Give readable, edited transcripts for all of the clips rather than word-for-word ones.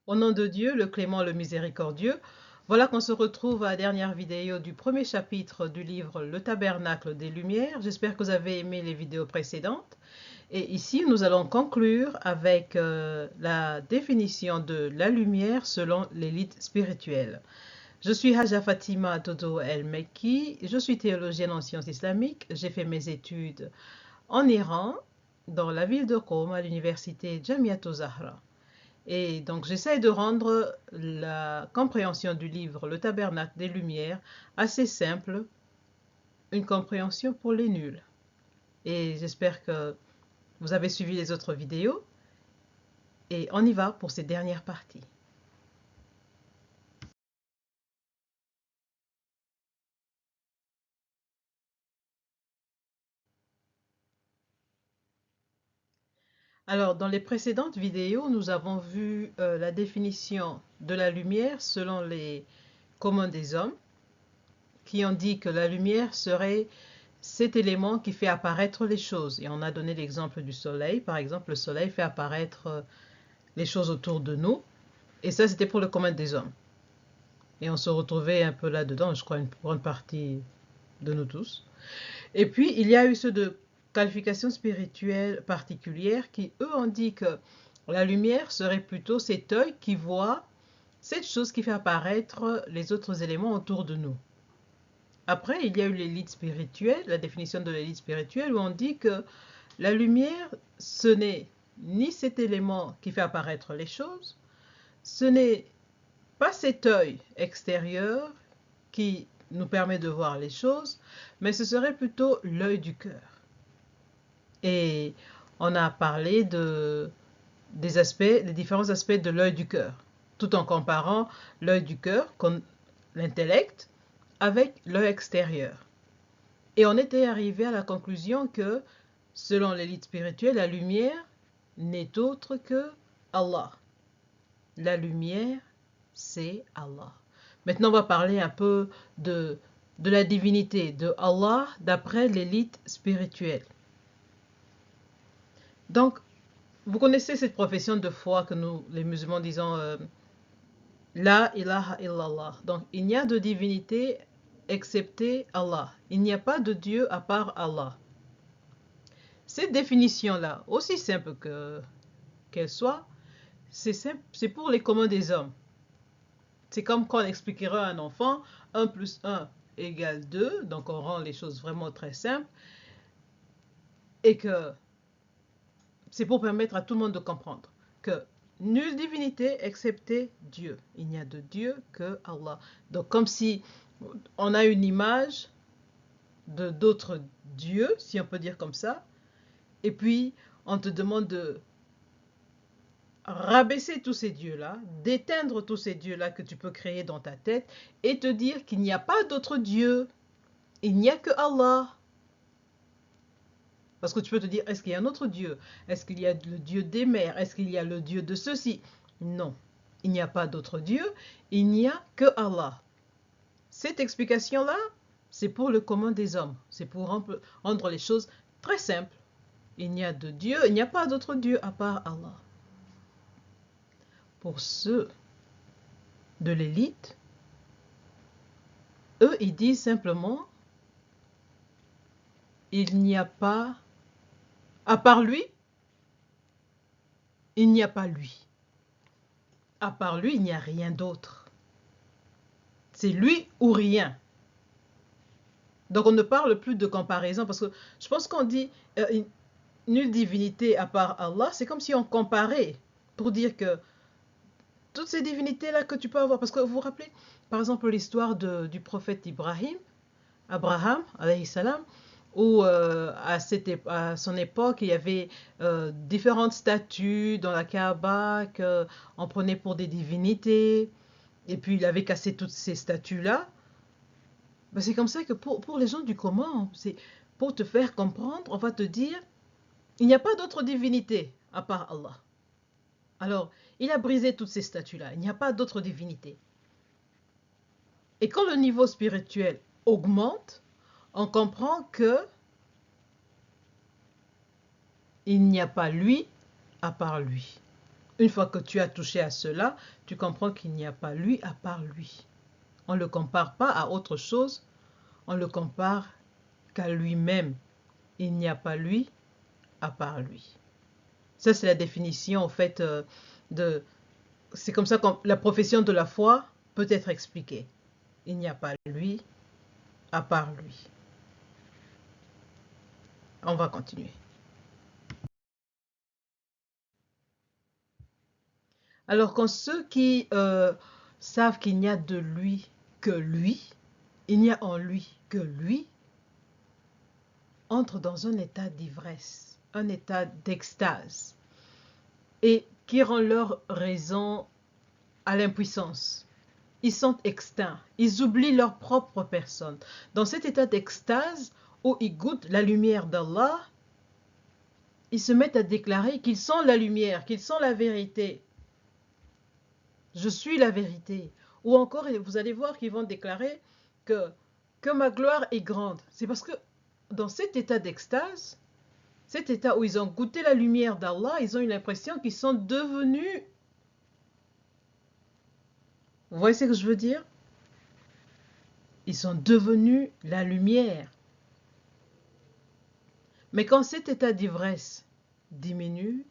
Au nom de Dieu, le clément, le miséricordieux, voilà qu'on se retrouve à la dernière vidéo du premier chapitre du livre Le Tabernacle des Lumières. J'espère que vous avez aimé les vidéos précédentes. Et ici, nous allons conclure avec la définition de la lumière selon l'élite spirituelle. Je suis Haja Fatima Dodo El Mekki, je suis théologienne en sciences islamiques. J'ai fait mes études en Iran, dans la ville de Qom, à l'université Jamiat Zahra. Et donc, j'essaie de rendre la compréhension du livre Le Tabernacle des Lumières assez simple, une compréhension pour les nuls. Et j'espère que vous avez suivi les autres vidéos. Et on y va pour cette dernière partie. Alors, dans les précédentes vidéos, nous avons vu la définition de la lumière selon les communs des hommes, qui ont dit que la lumière serait cet élément qui fait apparaître les choses. Et on a donné l'exemple du soleil. Par exemple, le soleil fait apparaître les choses autour de nous. Et ça, c'était pour le commun des hommes. Et on se retrouvait un peu là-dedans, je crois, une grande partie de nous tous. Et puis, il y a eu ceux de qualifications spirituelles particulières qui, eux, ont dit que la lumière serait plutôt cet œil qui voit cette chose qui fait apparaître les autres éléments autour de nous. Après, il y a eu l'élite spirituelle, la définition de l'élite spirituelle, où on dit que la lumière, ce n'est ni cet élément qui fait apparaître les choses, ce n'est pas cet œil extérieur qui nous permet de voir les choses, mais ce serait plutôt l'œil du cœur. Et on a parlé des différents aspects de l'œil du cœur, tout en comparant l'œil du cœur, l'intellect, avec l'œil extérieur. Et on était arrivé à la conclusion que, selon l'élite spirituelle, la lumière n'est autre que Allah. La lumière, c'est Allah. Maintenant, on va parler un peu de la divinité de Allah d'après l'élite spirituelle. Donc, vous connaissez cette profession de foi que nous, les musulmans, disons La ilaha illallah. Donc, il n'y a de divinité excepté Allah. Il n'y a pas de Dieu à part Allah. Cette définition-là, aussi simple qu'elle soit, c'est pour les communs des hommes. C'est comme quand on expliquera à un enfant 1 plus 1 égale 2, donc on rend les choses vraiment très simples, et que c'est pour permettre à tout le monde de comprendre que nulle divinité excepté Dieu. Il n'y a de Dieu que Allah. Donc comme si on a une image de d'autres dieux, si on peut dire comme ça, et puis on te demande de rabaisser tous ces dieux-là, d'éteindre tous ces dieux-là que tu peux créer dans ta tête et te dire qu'il n'y a pas d'autre Dieu, il n'y a que Allah. Parce que tu peux te dire, est-ce qu'il y a un autre Dieu? Est-ce qu'il y a le Dieu des mers? Est-ce qu'il y a le Dieu de ceci? Non, il n'y a pas d'autre Dieu, il n'y a que Allah. Cette explication-là, c'est pour le commun des hommes. C'est pour rendre les choses très simples. Il n'y a de Dieu, il n'y a pas d'autre Dieu à part Allah. Pour ceux de l'élite, eux, ils disent simplement, il n'y a pas, à part lui, il n'y a pas lui. À part lui, il n'y a rien d'autre. C'est lui ou rien. Donc on ne parle plus de comparaison parce que je pense qu'on dit nulle divinité à part Allah, c'est comme si on comparait pour dire que toutes ces divinités-là que tu peux avoir, parce que vous vous rappelez par exemple l'histoire du prophète Abraham, alayhi salam, où à son époque, il y avait différentes statues dans la Kaaba qu'on prenait pour des divinités, et puis il avait cassé toutes ces statues-là. Ben, c'est comme ça que pour les gens du commun, c'est pour te faire comprendre, on va te dire, il n'y a pas d'autre divinité à part Allah. Alors, il a brisé toutes ces statues-là, il n'y a pas d'autre divinité. Et quand le niveau spirituel augmente, on comprend que il n'y a pas lui à part lui. Une fois que tu as touché à cela, tu comprends qu'il n'y a pas lui à part lui. On ne le compare pas à autre chose, on le compare qu'à lui-même. Il n'y a pas lui à part lui. Ça, c'est la définition, en fait, de... C'est comme ça que la profession de la foi peut être expliquée. Il n'y a pas lui à part lui. On va continuer. Alors, quand ceux qui savent qu'il n'y a de lui que lui, il n'y a en lui que lui, entrent dans un état d'ivresse, un état d'extase, et qui rend leur raison à l'impuissance. Ils sont extincts, ils oublient leur propre personne. Dans cet état d'extase où ils goûtent la lumière d'Allah, ils se mettent à déclarer qu'ils sont la lumière, qu'ils sont la vérité. Je suis la vérité. Ou encore, vous allez voir qu'ils vont déclarer que ma gloire est grande. C'est parce que dans cet état d'extase, cet état où ils ont goûté la lumière d'Allah, ils ont eu l'impression qu'ils sont devenus... Vous voyez ce que je veux dire? Ils sont devenus la lumière. Mais quand cet état d'ivresse diminue,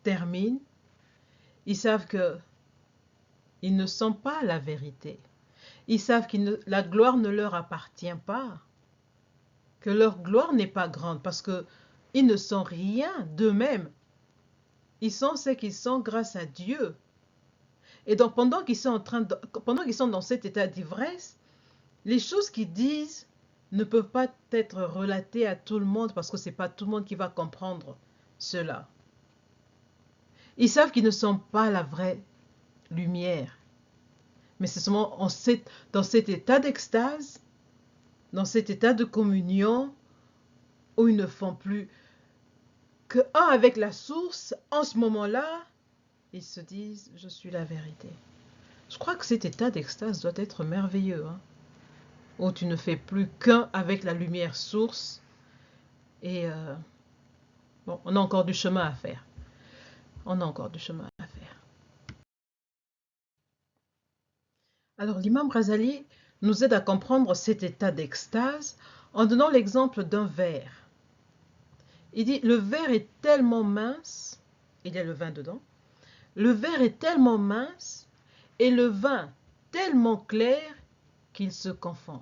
termine, ils savent que ils ne sont pas la vérité. Ils savent que la gloire ne leur appartient pas, que leur gloire n'est pas grande parce que ils ne sont rien d'eux-mêmes. Ils sont ce qu'ils sont grâce à Dieu. Et donc pendant qu'ils sont dans cet état d'ivresse, les choses qu'ils disent ne peuvent pas être relatées à tout le monde parce que c'est pas tout le monde qui va comprendre cela. Ils savent qu'ils ne sont pas la vraie lumière. Mais c'est seulement dans cet état d'extase, dans cet état de communion, où ils ne font plus que un avec la source, en ce moment-là, ils se disent, je suis la vérité. Je crois que cet état d'extase doit être merveilleux, hein, où tu ne fais plus qu'un avec la lumière source. Et bon, on a encore du chemin à faire. On a encore du chemin à faire. Alors l'imam Ghazali nous aide à comprendre cet état d'extase en donnant l'exemple d'un verre. Il dit, le verre est tellement mince, il y a le vin dedans, le verre est tellement mince et le vin tellement clair qu'ils se confondent.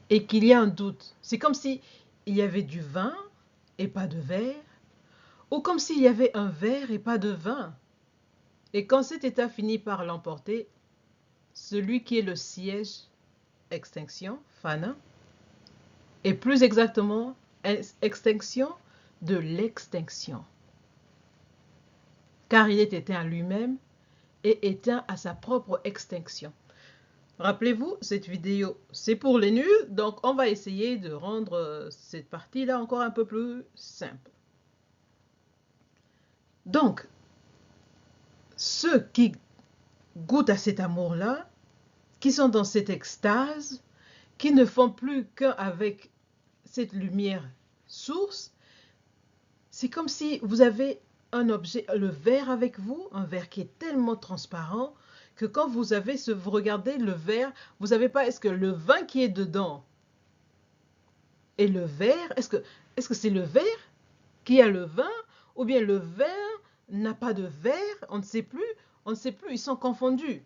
Et qu'il y a un doute. C'est comme si il y avait du vin et pas de verre, ou comme s'il y avait un verre et pas de vin. Et quand cet état finit par l'emporter, celui qui est le siège, extinction, fana, et plus exactement, extinction de l'extinction. Car il est éteint à lui-même et éteint à sa propre extinction. Rappelez-vous, cette vidéo, c'est pour les nuls, donc on va essayer de rendre cette partie-là encore un peu plus simple. Donc, ceux qui goûtent à cet amour-là, qui sont dans cette extase, qui ne font plus qu'avec cette lumière source, c'est comme si vous avez un objet, le verre avec vous, un verre qui est tellement transparent que quand vous regardez le verre, vous n'avez pas, est-ce que le vin qui est dedans et le verre, est-ce que c'est le verre qui a le vin ou bien le verre n'a pas de verre? On ne sait plus, ils sont confondus.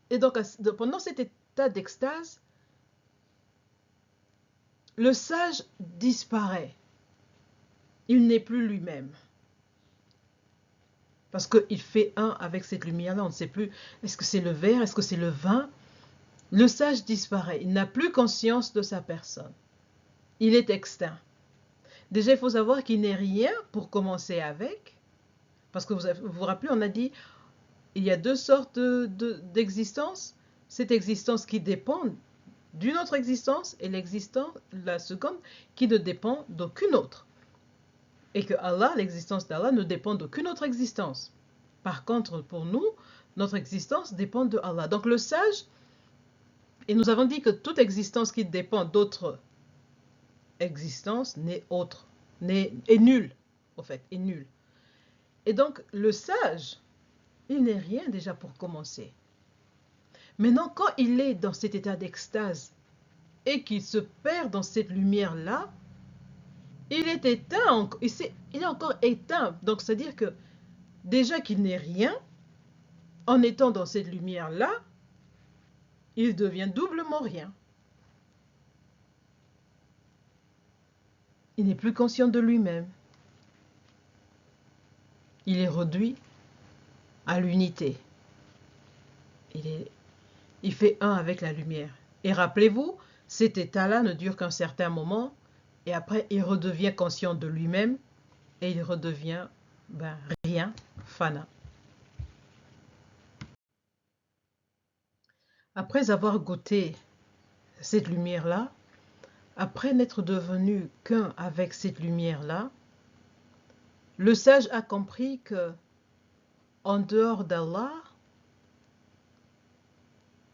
Et donc pendant cet état d'extase, le sage disparaît. Il n'est plus lui-même. Parce qu'il fait un avec cette lumière-là. On ne sait plus, est-ce que c'est le verre, est-ce que c'est le vin? Le sage disparaît. Il n'a plus conscience de sa personne. Il est extinct. Déjà, il faut savoir qu'il n'est rien pour commencer avec. Parce que vous vous rappelez, on a dit, il y a deux sortes d'existence. Cette existence qui dépend d'une autre existence et la seconde qui ne dépend d'aucune autre. Et que Allah, l'existence d'Allah, ne dépend d'aucune autre existence. Par contre, pour nous, notre existence dépend de Allah. Donc le sage, et nous avons dit que toute existence qui dépend d'autre existence est nulle. au fait, est nul. Et donc, le sage, il n'est rien déjà pour commencer. Maintenant, quand il est dans cet état d'extase et qu'il se perd dans cette lumière-là, il est éteint, il est encore éteint. Donc, c'est-à-dire que déjà qu'il n'est rien, en étant dans cette lumière-là, il devient doublement rien. Il n'est plus conscient de lui-même. Il est réduit à l'unité. Il fait un avec la lumière. Et rappelez-vous, cet état-là ne dure qu'un certain moment, et après il redevient conscient de lui-même, et il redevient rien, fana. Après avoir goûté cette lumière-là, après n'être devenu qu'un avec cette lumière-là, le sage a compris que, en dehors d'Allah,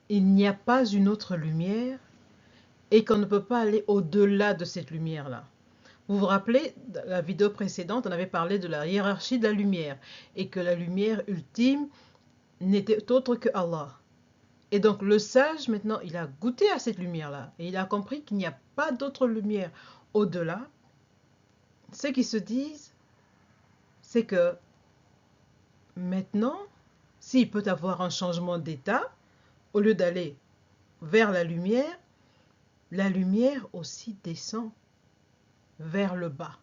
il n'y a pas une autre lumière et qu'on ne peut pas aller au-delà de cette lumière-là. Vous vous rappelez, dans la vidéo précédente, on avait parlé de la hiérarchie de la lumière et que la lumière ultime n'était autre que Allah. Et donc le sage, maintenant, il a goûté à cette lumière-là et il a compris qu'il n'y a pas d'autre lumière au-delà. Ce qu'ils se disent, c'est que maintenant, s'il peut avoir un changement d'état, au lieu d'aller vers la lumière aussi descend vers le bas.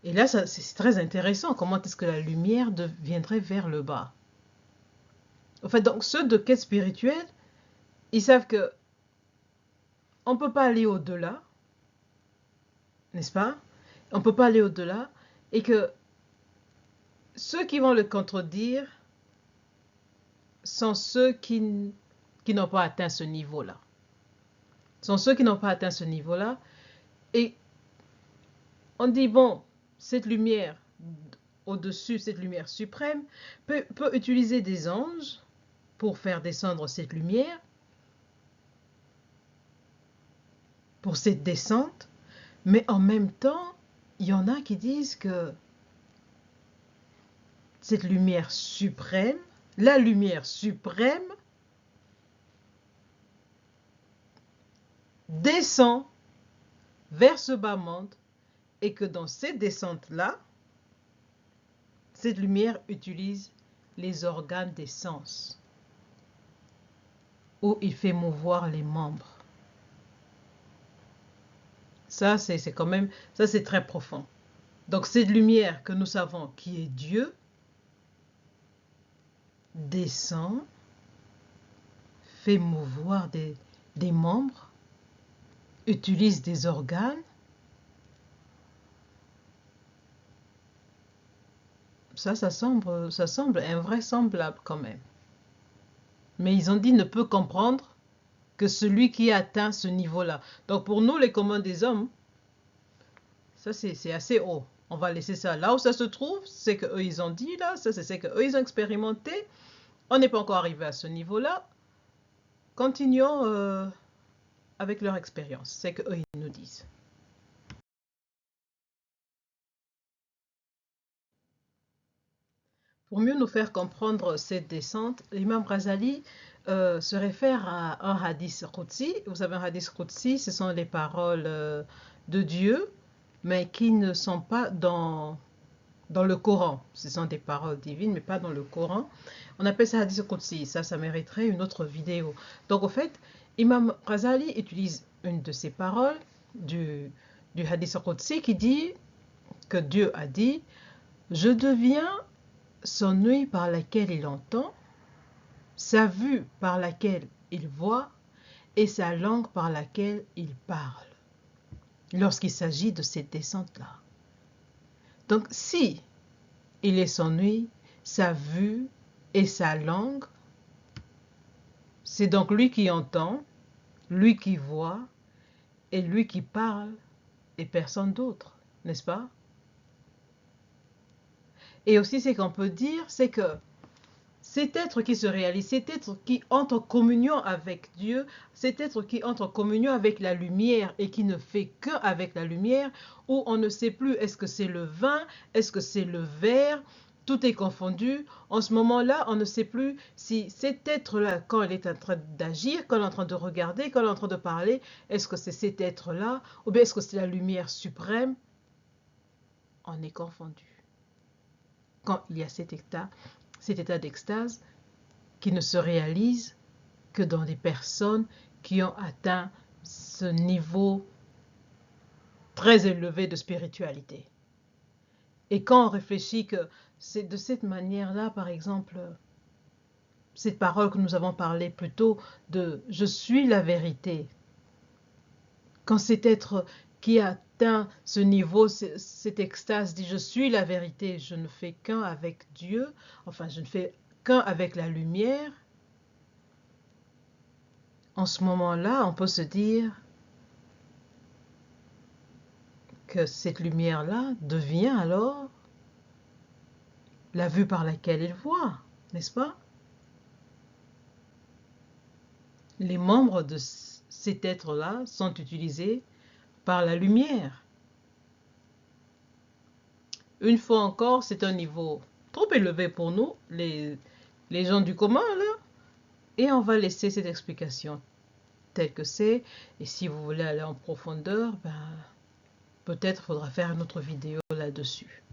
Et là, c'est très intéressant. Comment est-ce que la lumière deviendrait vers le bas? En fait, donc, ceux de quête spirituelle, ils savent que on ne peut pas aller au-delà, n'est-ce pas? On ne peut pas aller au-delà. Et que ceux qui vont le contredire sont ceux qui n'ont pas atteint ce niveau-là. Sont ceux qui n'ont pas atteint ce niveau-là. Et on dit, bon, cette lumière au-dessus, cette lumière suprême, peut utiliser des anges pour faire descendre cette lumière, pour cette descente, mais en même temps, il y en a qui disent que cette lumière suprême, la lumière suprême, descend vers ce bas monde et que dans cette descente-là, cette lumière utilise les organes des sens, où il fait mouvoir les membres. Ça, c'est quand même, ça c'est très profond. Donc cette lumière que nous savons qui est Dieu, descend, fait mouvoir des membres, utilise des organes. Ça semble invraisemblable quand même. Mais ils ont dit ne peut comprendre que celui qui atteint ce niveau-là. Donc pour nous, les communs des hommes, ça c'est assez haut. On va laisser ça là où ça se trouve. C'est qu'eux ils ont dit là, ça c'est qu'eux ils ont expérimenté. On n'est pas encore arrivé à ce niveau-là. Continuons avec leur expérience. C'est qu'eux ils nous disent. Pour mieux nous faire comprendre cette descente, l'imam Ghazali se réfère à un hadith Qudsi. Vous savez, un hadith Qudsi, ce sont les paroles de Dieu, mais qui ne sont pas dans le Coran. Ce sont des paroles divines, mais pas dans le Coran. On appelle ça hadith Qudsi. Ça mériterait une autre vidéo. Donc, au fait, Imam Ghazali utilise une de ces paroles du hadith Qudsi qui dit que Dieu a dit « Je deviens son œil par laquelle il entend, sa vue par laquelle il voit et sa langue par laquelle il parle. » Lorsqu'il s'agit de cette descente-là. Donc, si il est son œil, sa vue et sa langue, c'est donc lui qui entend, lui qui voit et lui qui parle et personne d'autre, n'est-ce pas? Et aussi, ce qu'on peut dire, c'est que cet être qui se réalise, cet être qui entre en communion avec Dieu, cet être qui entre en communion avec la lumière et qui ne fait qu'avec la lumière, où on ne sait plus est-ce que c'est le vin, est-ce que c'est le verre, tout est confondu. En ce moment-là, on ne sait plus si cet être-là, quand il est en train d'agir, quand il est en train de regarder, quand il est en train de parler, est-ce que c'est cet être-là, ou bien est-ce que c'est la lumière suprême? On est confondu. Quand il y a cet état d'extase qui ne se réalise que dans les personnes qui ont atteint ce niveau très élevé de spiritualité. Et quand on réfléchit que c'est de cette manière-là, par exemple, cette parole que nous avons parlé plus tôt de « je suis la vérité », quand cet être qui atteint ce niveau, cette extase dit « je suis la vérité », je ne fais qu'un avec Dieu, enfin je ne fais qu'un avec la lumière, en ce moment-là, on peut se dire que cette lumière-là devient alors la vue par laquelle il voit, n'est-ce pas? Les membres de cet être-là sont utilisés par la lumière. Une fois encore, c'est un niveau trop élevé pour nous, les gens du commun, là, et on va laisser cette explication telle que c'est, et si vous voulez aller en profondeur, ben, peut-être faudra faire une autre vidéo là-dessus.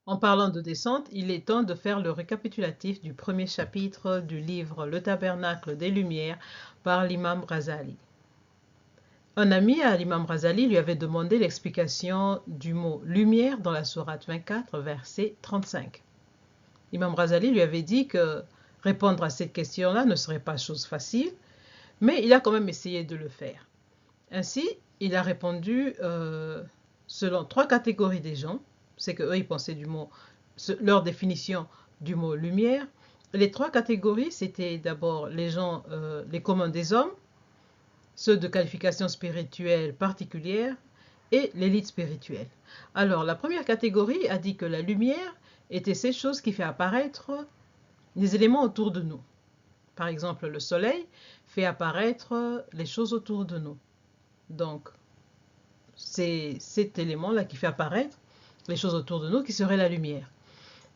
En parlant de descente, il est temps de faire le récapitulatif du premier chapitre du livre Le Tabernacle des Lumières par l'imam Razali. Un ami à l'imam Razali lui avait demandé l'explication du mot « lumière » dans la sourate 24, verset 35. L'imam Razali lui avait dit que répondre à cette question-là ne serait pas chose facile, mais il a quand même essayé de le faire. Ainsi, il a répondu selon 3 catégories des gens. C'est qu'eux, ils pensaient du mot, leur définition du mot lumière. Les 3 catégories, c'était d'abord les gens, les communs des hommes, ceux de qualification spirituelle particulière et l'élite spirituelle. Alors, la première catégorie a dit que la lumière était ces choses qui fait apparaître les éléments autour de nous. Par exemple, le soleil fait apparaître les choses autour de nous. Donc, c'est cet élément-là qui fait apparaître les choses autour de nous qui serait la lumière.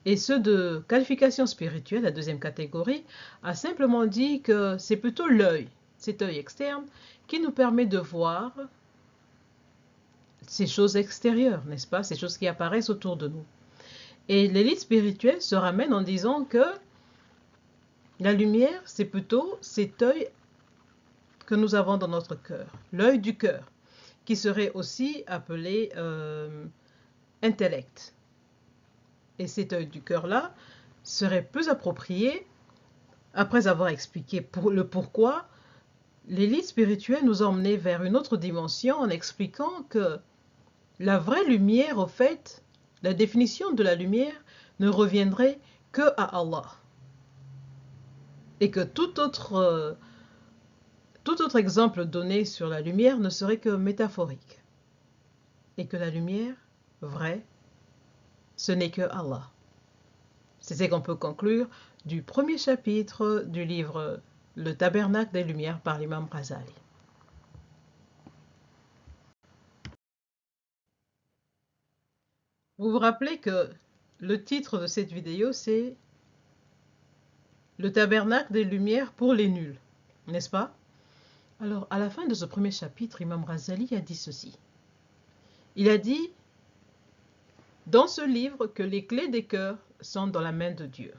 Et ceux de qualification spirituelle, la deuxième catégorie, a simplement dit que c'est plutôt l'œil, cet œil externe, qui nous permet de voir ces choses extérieures, n'est-ce pas? Ces choses qui apparaissent autour de nous. Et l'élite spirituelle se ramène en disant que la lumière, c'est plutôt cet œil que nous avons dans notre cœur, l'œil du cœur, qui serait aussi appelé intellect. Et cet œil du cœur-là serait plus approprié, après avoir expliqué le pourquoi, l'élite spirituelle nous a emmenés vers une autre dimension en expliquant que la vraie lumière, au fait, la définition de la lumière ne reviendrait que à Allah. Et que tout autre exemple donné sur la lumière ne serait que métaphorique. Et que la lumière, vraie, ce n'est que Allah. C'est ce qu'on peut conclure du premier chapitre du livre Le Tabernacle des Lumières par l'imam Razali. Vous vous rappelez que le titre de cette vidéo, c'est Le Tabernacle des Lumières pour les nuls, n'est-ce pas? Alors, à la fin de ce premier chapitre, Imam Razali a dit ceci. Il a dit dans ce livre que les clés des cœurs sont dans la main de Dieu.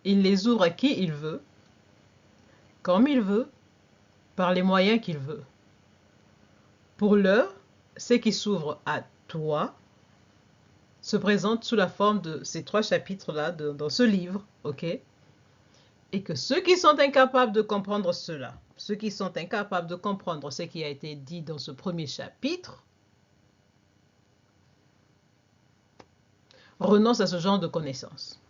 Il les ouvre à qui il veut, comme il veut, par les moyens qu'il veut. Pour l'heure, ce qui s'ouvre à toi se présente sous la forme de ces 3 chapitres-là dans ce livre, ok? Et que ceux qui sont incapables de comprendre cela, ceux qui sont incapables de comprendre ce qui a été dit dans ce premier chapitre, renoncent à ce genre de connaissances.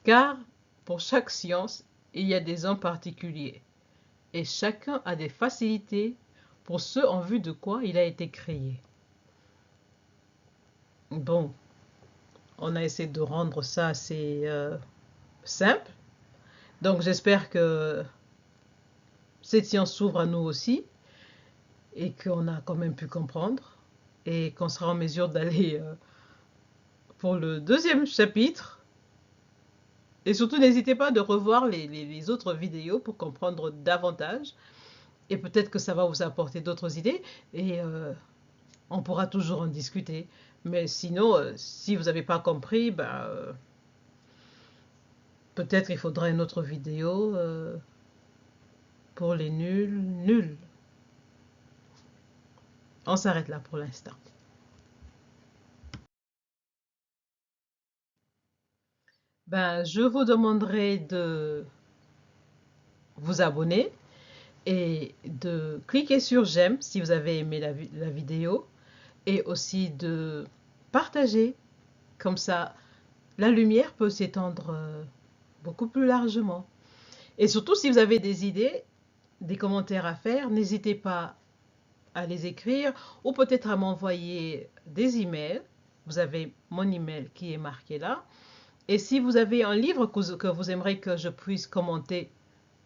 Car pour chaque science, il y a des hommes particuliers et chacun a des facilités pour ce en vue de quoi il a été créé. Bon, on a essayé de rendre ça assez simple. Donc j'espère que cette science s'ouvre à nous aussi et qu'on a quand même pu comprendre et qu'on sera en mesure d'aller pour le deuxième chapitre. Et surtout, n'hésitez pas de revoir les autres vidéos pour comprendre davantage. Et peut-être que ça va vous apporter d'autres idées et on pourra toujours en discuter. Mais sinon, si vous n'avez pas compris, peut-être il faudra une autre vidéo pour les nuls. On s'arrête là pour l'instant. Je vous demanderai de vous abonner et de cliquer sur j'aime si vous avez aimé la vidéo et aussi de partager. Comme ça, la lumière peut s'étendre beaucoup plus largement. Et surtout, si vous avez des idées, des commentaires à faire, n'hésitez pas à les écrire ou peut-être à m'envoyer des emails. Vous avez mon email qui est marqué là. Et si vous avez un livre que vous aimeriez que je puisse commenter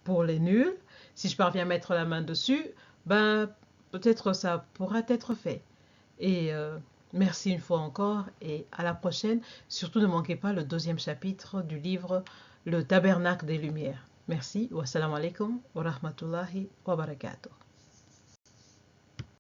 pour les nuls, si je parviens à mettre la main dessus, peut-être ça pourra être fait. Et merci une fois encore et à la prochaine. Surtout ne manquez pas le deuxième chapitre du livre Le Tabernacle des Lumières. Merci. Wassalamu alaikum wa rahmatullahi wa barakatuh.